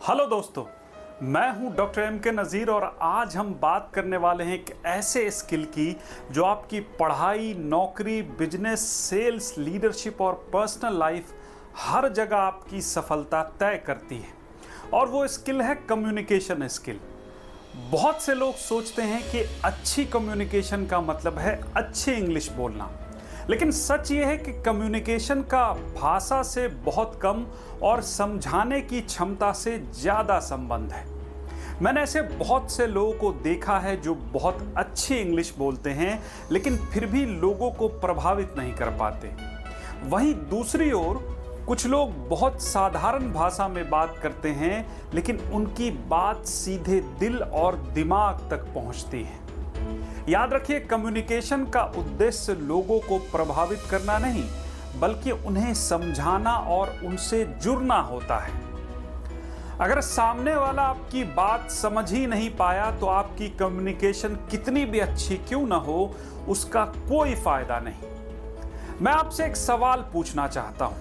Hello दोस्तों, मैं हूं डॉक्टर एम के नज़ीर और आज हम बात करने वाले हैं एक ऐसे स्किल की जो आपकी पढ़ाई, नौकरी, बिजनेस, सेल्स, लीडरशिप और पर्सनल लाइफ हर जगह आपकी सफलता तय करती है। और वो स्किल है कम्युनिकेशन स्किल। बहुत से लोग सोचते हैं कि अच्छी कम्युनिकेशन का मतलब है अच्छी इंग्लिश बोलना, लेकिन सच ये है कि कम्युनिकेशन का भाषा से बहुत कम और समझाने की क्षमता से ज़्यादा संबंध है। मैंने ऐसे बहुत से लोगों को देखा है जो बहुत अच्छी इंग्लिश बोलते हैं लेकिन फिर भी लोगों को प्रभावित नहीं कर पाते। वहीं दूसरी ओर कुछ लोग बहुत साधारण भाषा में बात करते हैं लेकिन उनकी बात सीधे दिल और दिमाग तक पहुंचती है। याद रखिए, कम्युनिकेशन का उद्देश्य लोगों को प्रभावित करना नहीं बल्कि उन्हें समझाना और उनसे जुड़ना होता है। अगर सामने वाला आपकी बात समझ ही नहीं पाया तो आपकी कम्युनिकेशन कितनी भी अच्छी क्यों ना हो, उसका कोई फायदा नहीं। मैं आपसे एक सवाल पूछना चाहता हूं,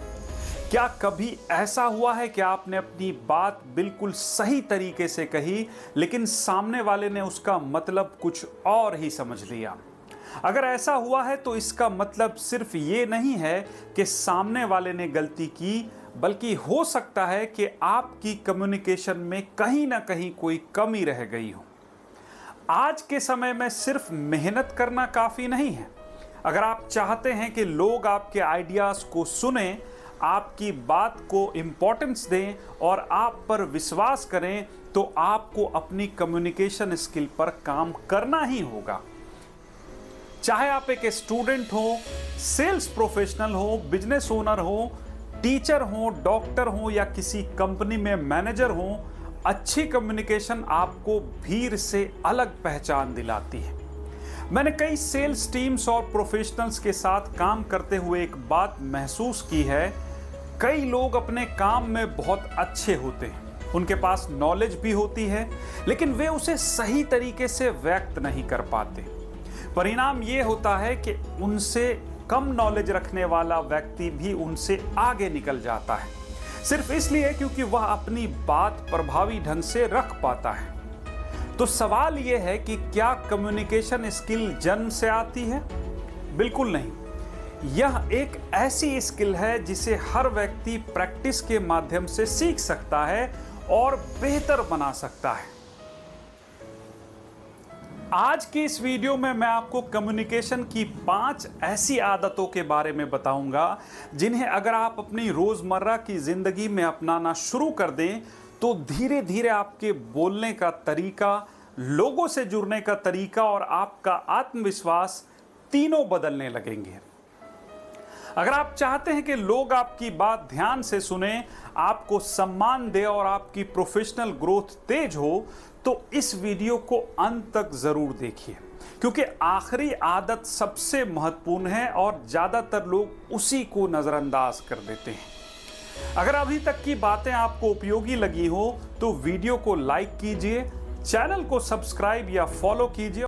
क्या कभी ऐसा हुआ है कि आपने अपनी बात बिल्कुल सही तरीके से कही लेकिन सामने वाले ने उसका मतलब कुछ और ही समझ लिया? अगर ऐसा हुआ है तो इसका मतलब सिर्फ ये नहीं है कि सामने वाले ने गलती की, बल्कि हो सकता है कि आपकी कम्युनिकेशन में कहीं ना कहीं कोई कमी रह गई हो। आज के समय में सिर्फ मेहनत करना काफी नहीं है। अगर आप चाहते हैं कि लोग आपके आइडियाज को सुने, आपकी बात को इंपॉर्टेंस दें और आप पर विश्वास करें, तो आपको अपनी कम्युनिकेशन स्किल पर काम करना ही होगा। चाहे आप एक स्टूडेंट हो, सेल्स प्रोफेशनल हो, बिजनेस ओनर हो, टीचर हो, डॉक्टर हो या किसी कंपनी में मैनेजर हो, अच्छी कम्युनिकेशन आपको भीड़ से अलग पहचान दिलाती है। मैंने कई सेल्स टीम्स और प्रोफेशनल्स के साथ काम करते हुए एक बात महसूस की है। कई लोग अपने काम में बहुत अच्छे होते हैं, उनके पास नॉलेज भी होती है, लेकिन वे उसे सही तरीके से व्यक्त नहीं कर पाते। परिणाम ये होता है कि उनसे कम नॉलेज रखने वाला व्यक्ति भी उनसे आगे निकल जाता है, सिर्फ इसलिए क्योंकि वह अपनी बात प्रभावी ढंग से रख पाता है। तो सवाल यह है कि क्या कम्युनिकेशन स्किल जन्म से आती है? बिल्कुल नहीं। यह एक ऐसी स्किल है जिसे हर व्यक्ति प्रैक्टिस के माध्यम से सीख सकता है और बेहतर बना सकता है। आज की इस वीडियो में मैं आपको कम्युनिकेशन की 5 ऐसी आदतों के बारे में बताऊंगा जिन्हें अगर आप अपनी रोजमर्रा की जिंदगी में अपनाना शुरू कर दें तो धीरे धीरे आपके बोलने का तरीका, लोगों से जुड़ने का तरीका और आपका आत्मविश्वास तीनों बदलने लगेंगे। अगर आप चाहते हैं कि लोग आपकी बात ध्यान से सुने, आपको सम्मान दे और आपकी प्रोफेशनल ग्रोथ तेज हो, तो इस वीडियो को अंत तक जरूर देखिए, क्योंकि आखिरी आदत सबसे महत्वपूर्ण है और ज्यादातर लोग उसी को नजरअंदाज कर देते हैं। अगर अभी तक की बातें आपको उपयोगी लगी हो तो वीडियो को लाइक कीजिए, चैनल को सब्सक्राइब या फॉलो कीजिए।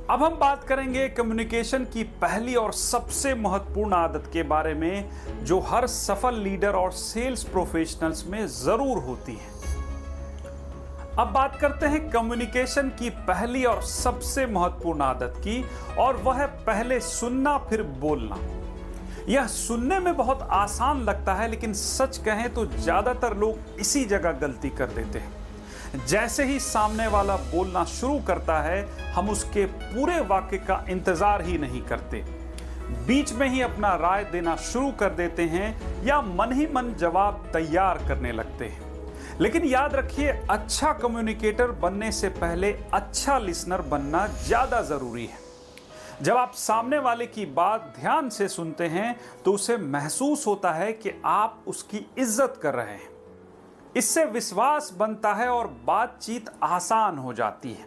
अब हम बात करेंगे कम्युनिकेशन की पहली और सबसे महत्वपूर्ण आदत के बारे में जो हर सफल लीडर और सेल्स प्रोफेशनल्स में जरूर होती है। अब बात करते हैं कम्युनिकेशन की पहली और सबसे महत्वपूर्ण आदत की, और वह है पहले सुनना फिर बोलना। यह सुनने में बहुत आसान लगता है, लेकिन सच कहें तो ज्यादातर लोग इसी जगह गलती कर देते हैं। जैसे ही सामने वाला बोलना शुरू करता है, हम उसके पूरे वाक्य का इंतजार ही नहीं करते, बीच में ही अपना राय देना शुरू कर देते हैं या मन ही मन जवाब तैयार करने लगते हैं। लेकिन याद रखिए, अच्छा कम्युनिकेटर बनने से पहले अच्छा लिसनर बनना ज्यादा जरूरी है। जब आप सामने वाले की बात ध्यान से सुनते हैं तो उसे महसूस होता है कि आप उसकी इज्जत कर रहे हैं। इससे विश्वास बनता है और बातचीत आसान हो जाती है।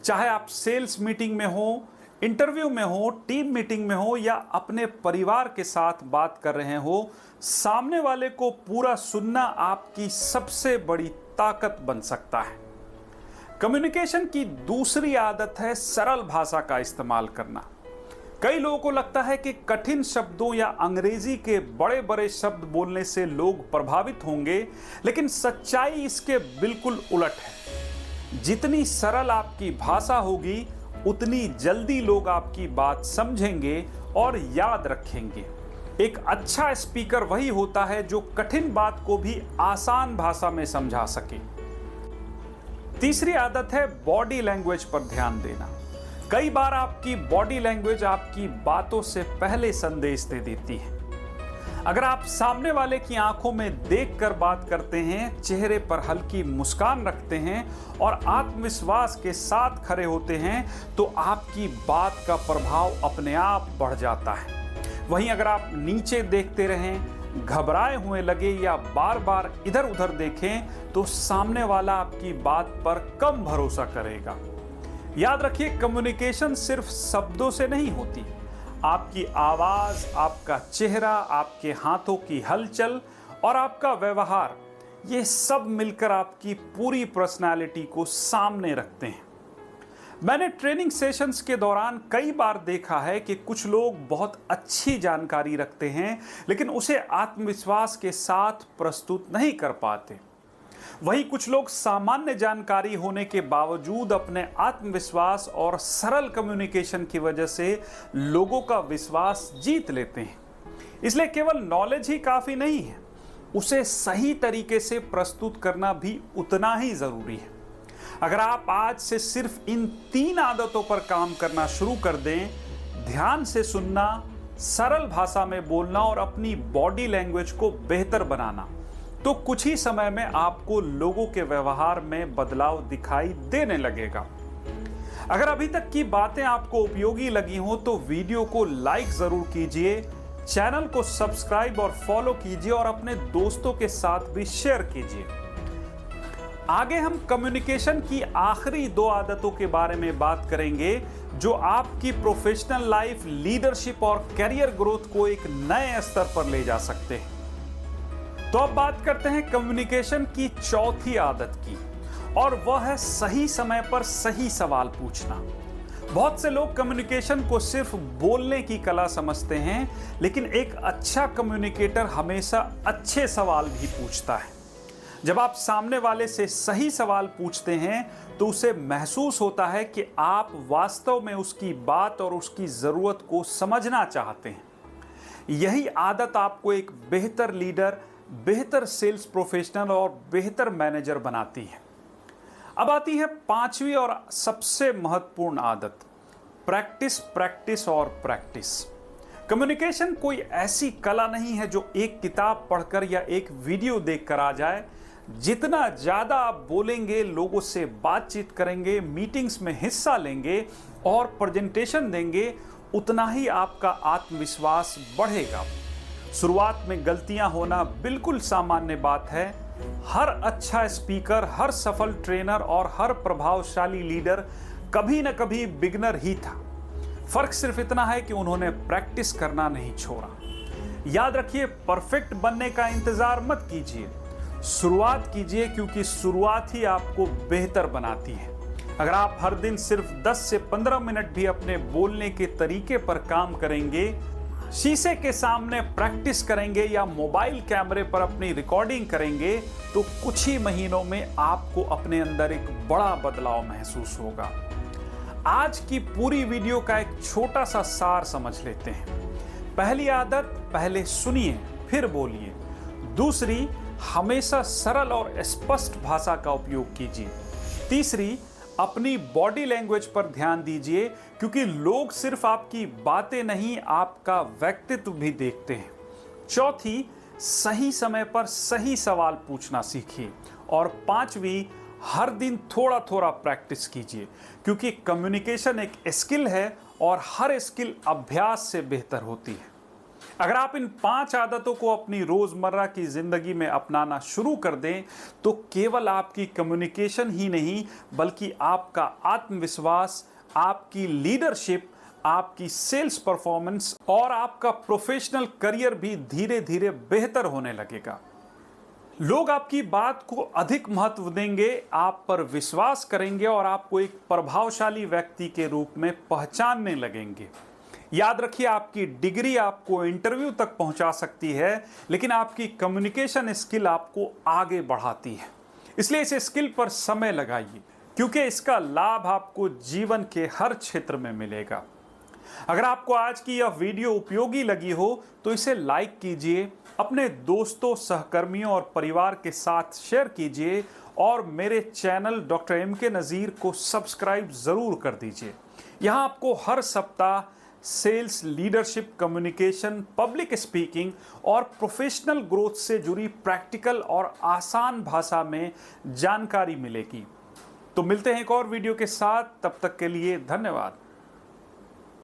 चाहे आप सेल्स मीटिंग में हो, इंटरव्यू में हो, टीम मीटिंग में हो या अपने परिवार के साथ बात कर रहे हो, सामने वाले को पूरा सुनना आपकी सबसे बड़ी ताकत बन सकता है। कम्युनिकेशन की दूसरी आदत है सरल भाषा का इस्तेमाल करना। कई लोगों को लगता है कि कठिन शब्दों या अंग्रेजी के बड़े बड़े शब्द बोलने से लोग प्रभावित होंगे, लेकिन सच्चाई इसके बिल्कुल उलट है। जितनी सरल आपकी भाषा होगी, उतनी जल्दी लोग आपकी बात समझेंगे और याद रखेंगे। एक अच्छा स्पीकर वही होता है जो कठिन बात को भी आसान भाषा में समझा सके। तीसरी आदत है बॉडी लैंग्वेज पर ध्यान देना। कई बार आपकी बॉडी लैंग्वेज आपकी बातों से पहले संदेश दे देती है। अगर आप सामने वाले की आंखों में देखकर बात करते हैं, चेहरे पर हल्की मुस्कान रखते हैं और आत्मविश्वास के साथ खड़े होते हैं, तो आपकी बात का प्रभाव अपने आप बढ़ जाता है। वहीं अगर आप नीचे देखते रहें, घबराए हुए लगे या बार बार इधर उधर देखें, तो सामने वाला आपकी बात पर कम भरोसा करेगा। याद रखिए, कम्युनिकेशन सिर्फ शब्दों से नहीं होती। आपकी आवाज, आपका चेहरा, आपके हाथों की हलचल और आपका व्यवहार, ये सब मिलकर आपकी पूरी पर्सनालिटी को सामने रखते हैं। मैंने ट्रेनिंग सेशंस के दौरान कई बार देखा है कि कुछ लोग बहुत अच्छी जानकारी रखते हैं, लेकिन उसे आत्मविश्वास के साथ प्रस्तुत नहीं कर पाते। वहीं कुछ लोग सामान्य जानकारी होने के बावजूद अपने आत्मविश्वास और सरल कम्युनिकेशन की वजह से लोगों का विश्वास जीत लेते हैं। इसलिए केवल नॉलेज ही काफी नहीं है, उसे सही तरीके से प्रस्तुत करना भी उतना ही जरूरी है। अगर आप आज से सिर्फ इन 3 आदतों पर काम करना शुरू कर दें, ध्यान से सुनना, सरल भाषा में बोलना और अपनी बॉडी लैंग्वेज को बेहतर बनाना, तो कुछ ही समय में आपको लोगों के व्यवहार में बदलाव दिखाई देने लगेगा। अगर अभी तक की बातें आपको उपयोगी लगी हो तो वीडियो को लाइक जरूर कीजिए, चैनल को सब्सक्राइब और फॉलो कीजिए और अपने दोस्तों के साथ भी शेयर कीजिए। आगे हम कम्युनिकेशन की आखिरी 2 आदतों के बारे में बात करेंगे, जो आपकी प्रोफेशनल लाइफ, लीडरशिप और करियर ग्रोथ को एक नए स्तर पर ले जा सकते हैं। तो अब बात करते हैं कम्युनिकेशन की चौथी आदत की, और वह है सही समय पर सही सवाल पूछना। बहुत से लोग कम्युनिकेशन को सिर्फ बोलने की कला समझते हैं, लेकिन एक अच्छा कम्युनिकेटर हमेशा अच्छे सवाल भी पूछता है। जब आप सामने वाले से सही सवाल पूछते हैं, तो उसे महसूस होता है कि आप वास्तव में उसकी बात और उसकी जरूरत को समझना चाहते हैं। यही आदत आपको एक बेहतर लीडर, बेहतर सेल्स प्रोफेशनल और बेहतर मैनेजर बनाती है। अब आती है 5वीं और सबसे महत्वपूर्ण आदत, प्रैक्टिस, प्रैक्टिस और प्रैक्टिस। कम्युनिकेशन कोई ऐसी कला नहीं है जो एक किताब पढ़कर या एक वीडियो देखकर आ जाए। जितना ज्यादा आप बोलेंगे, लोगों से बातचीत करेंगे, मीटिंग्स में हिस्सा लेंगे और प्रेजेंटेशन देंगे, उतना ही आपका आत्मविश्वास बढ़ेगा। शुरुआत में गलतियां होना बिल्कुल सामान्य बात है। हर अच्छा स्पीकर, हर सफल ट्रेनर और हर प्रभावशाली लीडर कभी न कभी बिगिनर ही था। फर्क सिर्फ इतना है कि उन्होंने प्रैक्टिस करना नहीं छोड़ा। याद रखिए, परफेक्ट बनने का इंतजार मत कीजिए, शुरुआत कीजिए, क्योंकि शुरुआत ही आपको बेहतर बनाती है। अगर आप हर दिन सिर्फ 10 से 15 मिनट भी अपने बोलने के तरीके पर काम करेंगे, शीशे के सामने प्रैक्टिस करेंगे या मोबाइल कैमरे पर अपनी रिकॉर्डिंग करेंगे, तो कुछ ही महीनों में आपको अपने अंदर एक बड़ा बदलाव महसूस होगा। आज की पूरी वीडियो का एक छोटा सा सार समझ लेते हैं। पहली आदत, पहले सुनिए फिर बोलिए। दूसरी, हमेशा सरल और स्पष्ट भाषा का उपयोग कीजिए। तीसरी, अपनी बॉडी लैंग्वेज पर ध्यान दीजिए, क्योंकि लोग सिर्फ आपकी बातें नहीं, आपका व्यक्तित्व भी देखते हैं। चौथी, सही समय पर सही सवाल पूछना सीखिए। और 5वीं, हर दिन थोड़ा थोड़ा प्रैक्टिस कीजिए, क्योंकि कम्युनिकेशन एक स्किल है और हर स्किल अभ्यास से बेहतर होती है। अगर आप इन 5 आदतों को अपनी रोजमर्रा की जिंदगी में अपनाना शुरू कर दें, तो केवल आपकी कम्युनिकेशन ही नहीं, बल्कि आपका आत्मविश्वास, आपकी लीडरशिप, आपकी सेल्स परफॉर्मेंस और आपका प्रोफेशनल करियर भी धीरे धीरे बेहतर होने लगेगा। लोग आपकी बात को अधिक महत्व देंगे, आप पर विश्वास करेंगे और आपको एक प्रभावशाली व्यक्ति के रूप में पहचानने लगेंगे। याद रखिए, आपकी डिग्री आपको इंटरव्यू तक पहुंचा सकती है, लेकिन आपकी कम्युनिकेशन स्किल आपको आगे बढ़ाती है। इसलिए इस स्किल पर समय लगाइए, क्योंकि इसका लाभ आपको जीवन के हर क्षेत्र में मिलेगा। अगर आपको आज की यह वीडियो उपयोगी लगी हो तो इसे लाइक कीजिए, अपने दोस्तों, सहकर्मियों और परिवार के साथ शेयर कीजिए और मेरे चैनल डॉक्टर एम के नज़ीर को सब्सक्राइब ज़रूर कर दीजिए। यहाँ आपको हर सप्ताह sales, leadership, communication, public speaking और प्रोफेशनल ग्रोथ से जुड़ी प्रैक्टिकल और आसान भाषा में जानकारी मिलेगी। तो मिलते हैं एक और वीडियो के साथ, तब तक के लिए धन्यवाद।